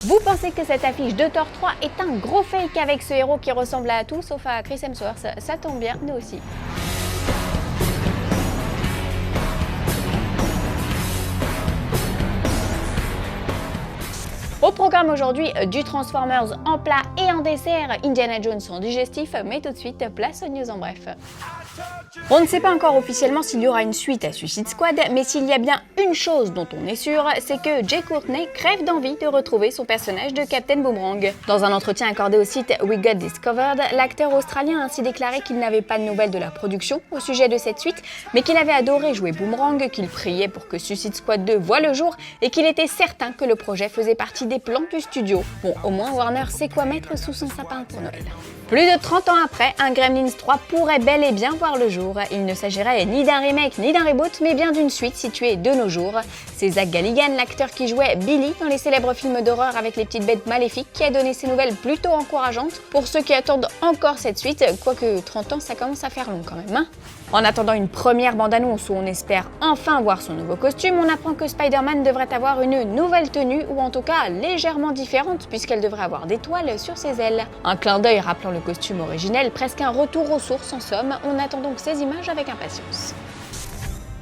Vous pensez que cette affiche de Thor 3 est un gros fake avec ce héros qui ressemble à tout sauf à Chris Hemsworth? Ça tombe bien, nous aussi. Au programme aujourd'hui, du Transformers en plat et en dessert, Indiana Jones en digestif, mais tout de suite, place aux news en bref. On ne sait pas encore officiellement s'il y aura une suite à Suicide Squad, mais s'il y a bien une chose dont on est sûr, c'est que Jai Courtney crève d'envie de retrouver son personnage de Captain Boomerang. Dans un entretien accordé au site We Got Discovered, l'acteur australien a ainsi déclaré qu'il n'avait pas de nouvelles de la production au sujet de cette suite, mais qu'il avait adoré jouer Boomerang, qu'il priait pour que Suicide Squad 2 voie le jour et qu'il était certain que le projet faisait partie des plans du studio. Bon, au moins Warner sait quoi mettre sous son sapin pour Noël. Plus de 30 ans après, un Gremlins 3 pourrait bel et bien voir le jour. Il ne s'agirait ni d'un remake ni d'un reboot, mais bien d'une suite située de nos jours. C'est Zach Galligan, l'acteur qui jouait Billy dans les célèbres films d'horreur avec les petites bêtes maléfiques, qui a donné ces nouvelles plutôt encourageantes pour ceux qui attendent encore cette suite, quoique 30 ans ça commence à faire long quand même. En attendant une première bande-annonce où on espère enfin voir son nouveau costume, on apprend que Spider-Man devrait avoir une nouvelle tenue, ou en tout cas légèrement différente, puisqu'elle devrait avoir des toiles sur ses ailes. Un clin d'œil rappelant le costume originel, presque un retour aux sources en somme. On attend donc ces images avec impatience.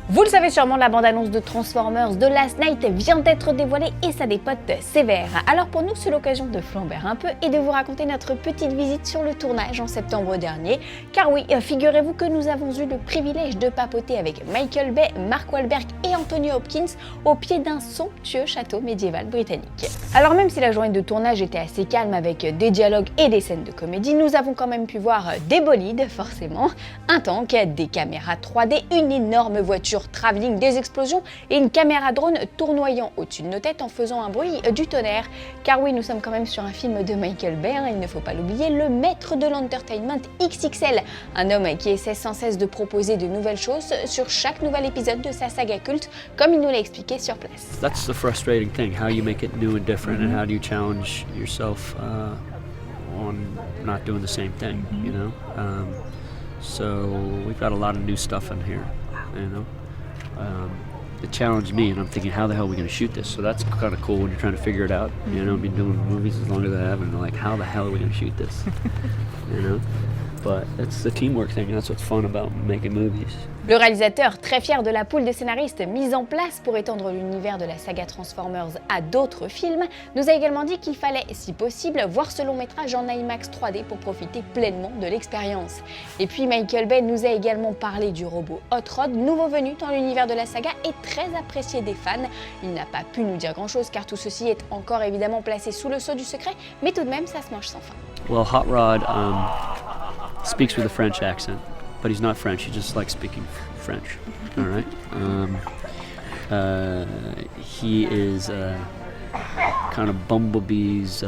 Vous le savez sûrement, la bande-annonce de Transformers The Last Knight vient d'être dévoilée et ça dépote sévère. Alors pour nous, c'est l'occasion de flamber un peu et de vous raconter notre petite visite sur le tournage en septembre dernier. Car oui, figurez-vous que nous avons eu le privilège de papoter avec Michael Bay, Mark Wahlberg et Anthony Hopkins au pied d'un somptueux château médiéval britannique. Alors même si la journée de tournage était assez calme avec des dialogues et des scènes de comédie, nous avons quand même pu voir des bolides, forcément, un tank, des caméras 3D, une énorme voiture travelling, des explosions et une caméra drone tournoyant au-dessus de nos têtes en faisant un bruit du tonnerre. Car oui, nous sommes quand même sur un film de Michael Bay, il ne faut pas l'oublier, le maître de l'entertainment XXL, un homme qui essaie sans cesse de proposer de nouvelles choses sur chaque nouvel épisode de sa saga culte, comme il nous l'a expliqué sur place. That's the frustrating thing, how you make it new and different and how do you challenge yourself on not doing the same thing, you know? So we've got a lot of new stuff in here, you know? It challenged me, and I'm thinking, how the hell are we going to shoot this? So that's kind of cool when you're trying to figure it out. You know, I've been doing movies as long as I have, and like, how the hell are we going to shoot this? You know, but it's the teamwork thing, and that's what's fun about making movies. Le réalisateur, très fier de la pool de scénaristes mise en place pour étendre l'univers de la saga Transformers à d'autres films, nous a également dit qu'il fallait, si possible, voir ce long métrage en IMAX 3D pour profiter pleinement de l'expérience. Et puis Michael Bay nous a également parlé du robot Hot Rod, nouveau venu dans l'univers de la saga et très apprécié des fans. Il n'a pas pu nous dire grand chose car tout ceci est encore évidemment placé sous le sceau du secret, mais tout de même ça se mange sans fin. Well, Hot Rod speaks with a French accent. But he's not French, he just likes speaking French, all right? He is kind of Bumblebee's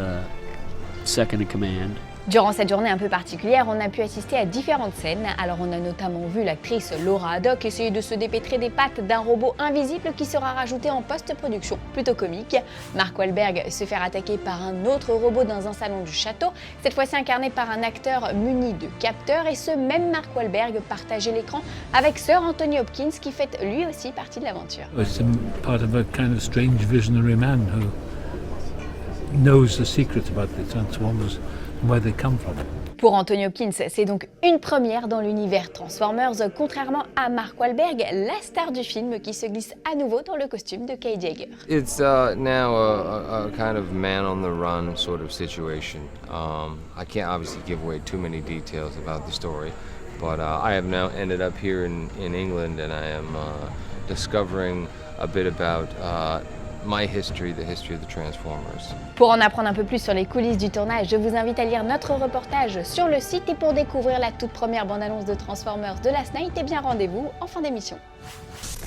second in command. Durant cette journée un peu particulière, on a pu assister à différentes scènes. Alors on a notamment vu l'actrice Laura Haddock essayer de se dépêtrer des pattes d'un robot invisible qui sera rajouté en post-production, plutôt comique. Mark Wahlberg se faire attaquer par un autre robot dans un salon du château, cette fois-ci incarné par un acteur muni de capteurs, et ce même Mark Wahlberg partageait l'écran avec Sir Anthony Hopkins qui fait lui aussi partie de l'aventure. It's part of a kind of strange visionary man who knows the secret about the Transformers. Where they come from. Pour Anthony Hopkins, c'est donc une première dans l'univers Transformers, contrairement à Mark Wahlberg, la star du film qui se glisse à nouveau dans le costume de Kay Jaeger. It's now a kind of man on the run sort of situation. I can't obviously give away too many details about the story, but I have now ended up here in England and I am discovering a bit about my history, the history of the Transformers. Pour en apprendre un peu plus sur les coulisses du tournage, je vous invite à lire notre reportage sur le site, et pour découvrir la toute première bande-annonce de Transformers The Last Knight, eh bien rendez-vous en fin d'émission.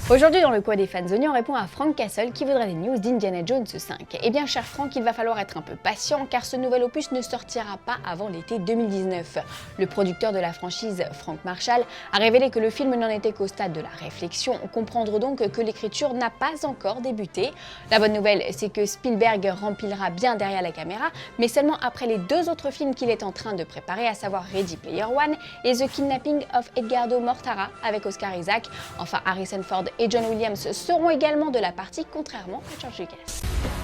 Aujourd'hui, dans le coin des fans, on répond à Frank Castle qui voudrait des news d'Indiana Jones 5. Eh bien, cher Frank, il va falloir être un peu patient car ce nouvel opus ne sortira pas avant l'été 2019. Le producteur de la franchise, Frank Marshall, a révélé que le film n'en était qu'au stade de la réflexion, comprendre donc que l'écriture n'a pas encore débuté. La bonne nouvelle, c'est que Spielberg remplira bien derrière la caméra, mais seulement après les deux autres films qu'il est en train de préparer, à savoir Ready Player One et The Kidnapping of Edgardo Mortara avec Oscar Isaac. Enfin, Harrison Ford et John Williams seront également de la partie, contrairement à George Lucas.